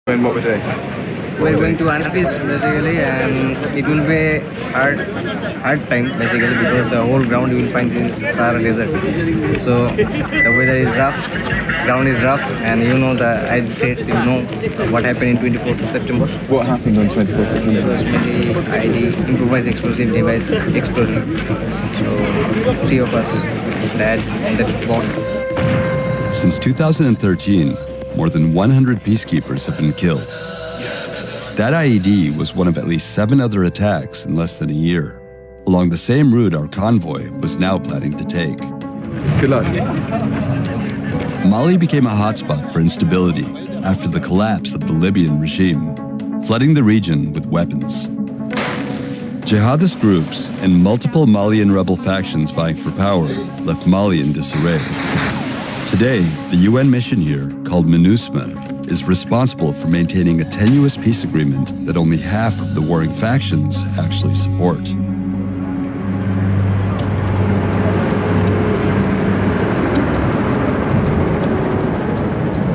And what we're doing? We're going to Anafis basically, and it will be hard time basically because the whole ground you will find is Sahara Desert. So the weather is rough, ground is rough, and you know the United States. You know what happened in 24th of September. What happened on 24th September? It was mainly ID improvised explosive device explosion. So 3 of us died on that spot. Since 2013, more than 100 peacekeepers have been killed. That IED was one of at least 7 other attacks in less than a year, along the same route our convoy was now planning to take. Good luck. Mali became a hotspot for instability after the collapse of the Libyan regime, flooding the region with weapons. Jihadist groups and multiple Malian rebel factions vying for power left Mali in disarray. Today, the UN mission here, called MINUSMA, is responsible for maintaining a tenuous peace agreement that only half of the warring factions actually support.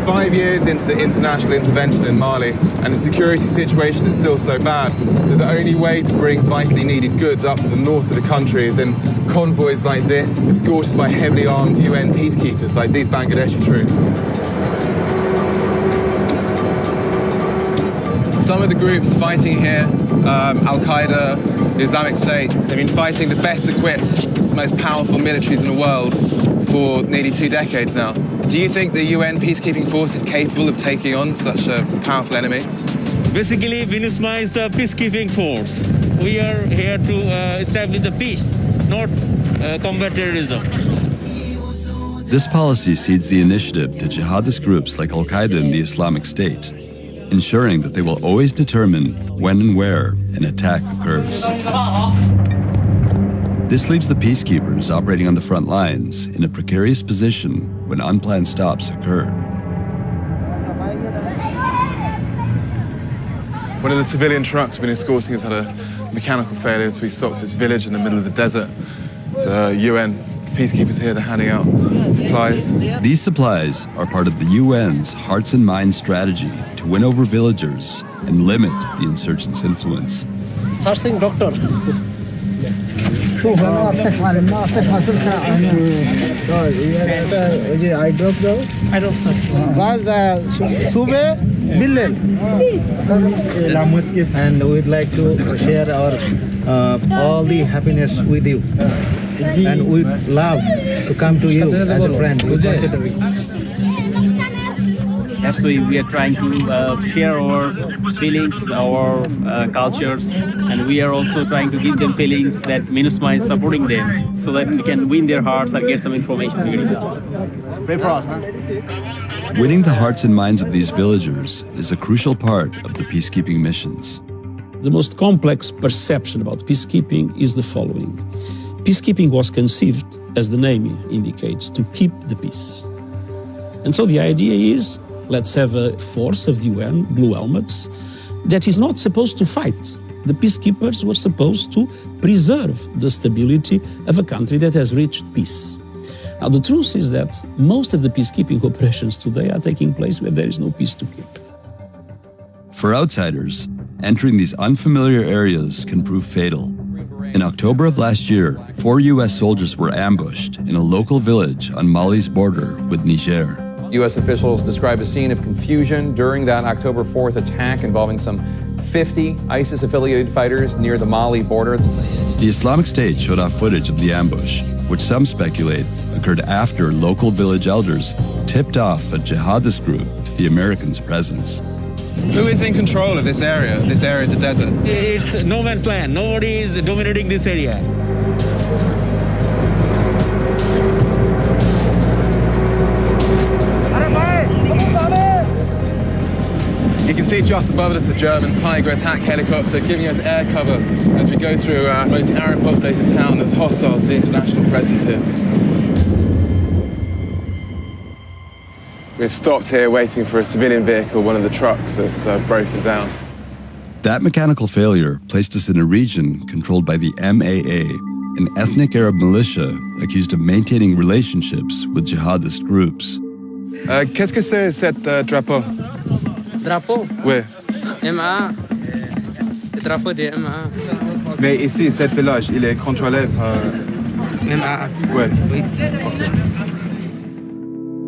Five years into the international intervention in Mali, and the security situation is still so bad that the only way to bring vitally needed goods up to the north of the country is in convoys like this, escorted by heavily armed UN peacekeepers like these Bangladeshi troops. Some of the groups fighting here, Al-Qaeda, the Islamic State, they've been fighting the best equipped, most powerful militaries in the world for nearly 2 decades now. Do you think the UN peacekeeping force is capable of taking on such a powerful enemy? Basically, MINUSMA is the peacekeeping force. We are here to establish the peace, not combat terrorism. This policy cedes the initiative to jihadist groups like Al-Qaeda and the Islamic State, ensuring that they will always determine when and where an attack occurs. This leaves the peacekeepers operating on the front lines in a precarious position when unplanned stops occur. One of the civilian trucks we've been escorting has had a mechanical failure, so we stopped this village in the middle of the desert. The UN peacekeepers here, they're handing out supplies. These supplies are part of the UN's Hearts and Minds strategy to win over villagers and limit the insurgents' influence. Nursing doctor. And we'd like to share our all the happiness with you, and we'd love to come to you as a friend. That's why we are trying to share our feelings, our cultures, and we are also trying to give them feelings that MINUSMA is supporting them so that we can win their hearts and get some information regarding that. Pray for us. Winning the hearts and minds of these villagers is a crucial part of the peacekeeping missions. The most complex perception about peacekeeping is the following. Peacekeeping was conceived, as the name indicates, to keep the peace. And so the idea is, let's have a force of the UN, blue helmets, that is not supposed to fight. The peacekeepers were supposed to preserve the stability of a country that has reached peace. Now, the truth is that most of the peacekeeping operations today are taking place where there is no peace to keep. For outsiders, entering these unfamiliar areas can prove fatal. In October of last year, 4 US soldiers were ambushed in a local village on Mali's border with Niger. U.S. officials described a scene of confusion during that October 4th attack involving some 50 ISIS-affiliated fighters near the Mali border. The Islamic State showed off footage of the ambush, which some speculate occurred after local village elders tipped off a jihadist group to the Americans' presence. Who is in control of this area of the desert? It's no man's land. Nobody is dominating this area. You can see just above us a German Tiger attack helicopter giving us air cover as we go through the most Arab populated town that's hostile to the international presence here. We've stopped here waiting for a civilian vehicle, one of the trucks that's broken down. That mechanical failure placed us in a region controlled by the MAA, an ethnic Arab militia accused of maintaining relationships with jihadist groups. Qu'est-ce que c'est cette drapeau? Drapeau? Ouais. MA. Le drapeau de MA. Mais ici, cet village, il est contrôlé par... MA. Ouais. Oui.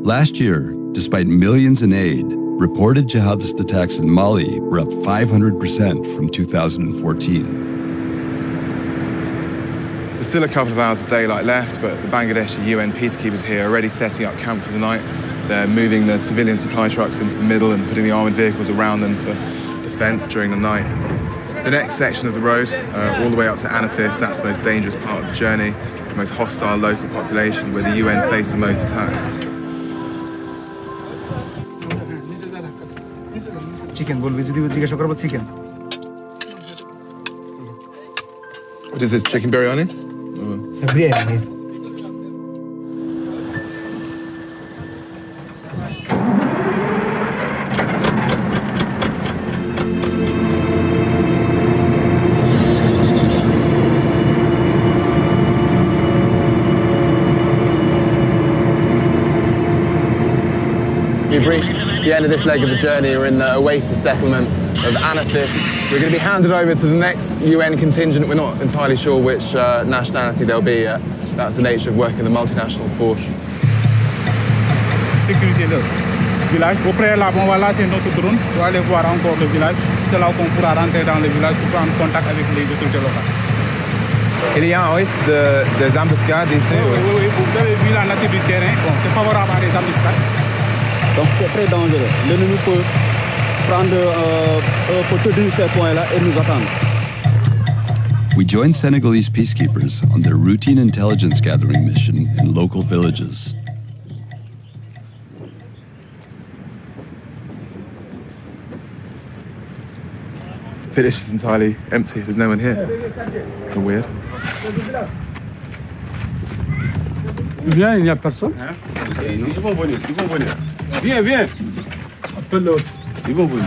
Last year, despite millions in aid, reported jihadist attacks in Mali were up 500% from 2014. There's still a couple of hours of daylight left, but the Bangladeshi UN peacekeepers here are already setting up camp for the night. They're moving the civilian supply trucks into the middle and putting the armoured vehicles around them for defence during the night. The next section of the road, all the way up to Anafis, that's the most dangerous part of the journey, the most hostile local population where the UN face the most attacks. Chicken, chicken. What is this, chicken biryani? Biryani. We've reached the end of this leg of the journey. We're in the oasis settlement of Anafis. We're going to be handed over to the next UN contingent. We're not entirely sure which nationality they'll be. That's the nature of working in the multinational force. Sécurité le village. Au préalable, on va lasser notre drone pour aller voir encore le village. C'est là qu'on pourra rentrer dans le village pour prendre contact avec les autorités locales. Il y a un risque des embuscades ici? Oui, vous avez vu la nature du terrain. Bon, c'est favorable à des embuscades. Donc c'est très dangereux. L'ennemi peut tenir ces points-là et nous attendre. We joined Senegalese peacekeepers on their routine intelligence gathering mission in local villages. The village is entirely empty. There's no one here. Kind of weird. Viens, il n'y a personne. Ils vont venir. Viens. Appelle-le. Ils vont venir.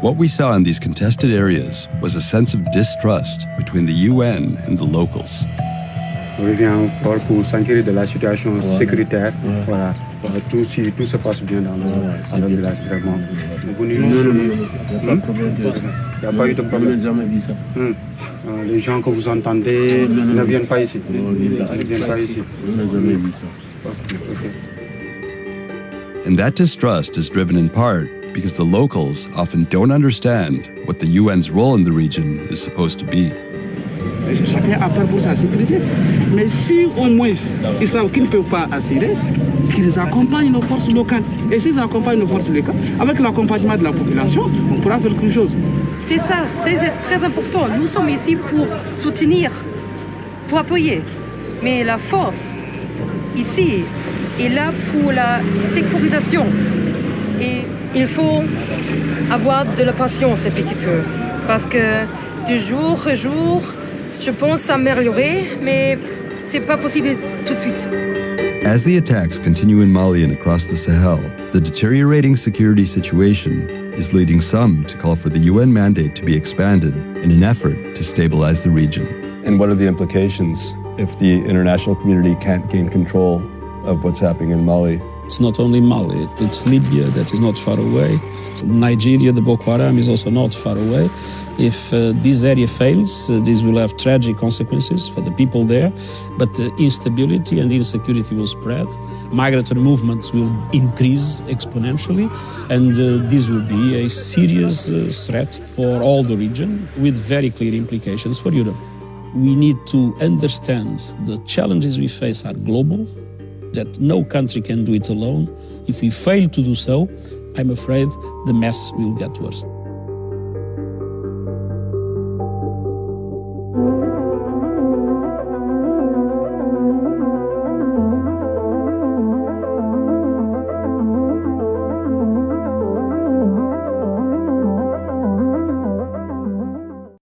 What we saw in these contested areas was a sense of distrust between the UN and the locals. On revient encore pour s'inquiéter de la situation sécuritaire. Voilà. Tout se passe bien dans le village, vraiment. Non. Il n'y a pas eu de problème. Jamais vu ça. Les gens que vous entendez ne viennent pas ici. Ils ne viennent pas ici. And that distrust is driven in part because the locals often don't understand what the UN's role in the region is supposed to be. Chacun a peur pour sa sécurité. Mais si au moins ils savent qu'ils ne peuvent pas assurer, qu'ils accompagnent nos forces locales. Et s'ils accompagnent nos forces locales, avec l'accompagnement de la population, on pourra faire quelque chose. C'est ça, c'est très important. Nous sommes ici pour soutenir, pour appuyer. Mais la force, ici, est là pour la sécurisation. Et il faut avoir de la patience un petit peu. Parce que de jour en jour, je pense s'améliorer, mais c'est pas possible tout de suite. As the attacks continue in Mali and across the Sahel, the deteriorating security situation is leading some to call for the UN mandate to be expanded in an effort to stabilize the region. And what are the implications if the international community can't gain control of what's happening in Mali? It's not only Mali, it's Libya that is not far away. Nigeria, the Boko Haram is also not far away. If this area fails, this will have tragic consequences for the people there, but the instability and insecurity will spread. Migratory movements will increase exponentially, and this will be a serious threat for all the region with very clear implications for Europe. We need to understand the challenges we face are global, that no country can do it alone. If we fail to do so, I'm afraid the mess will get worse.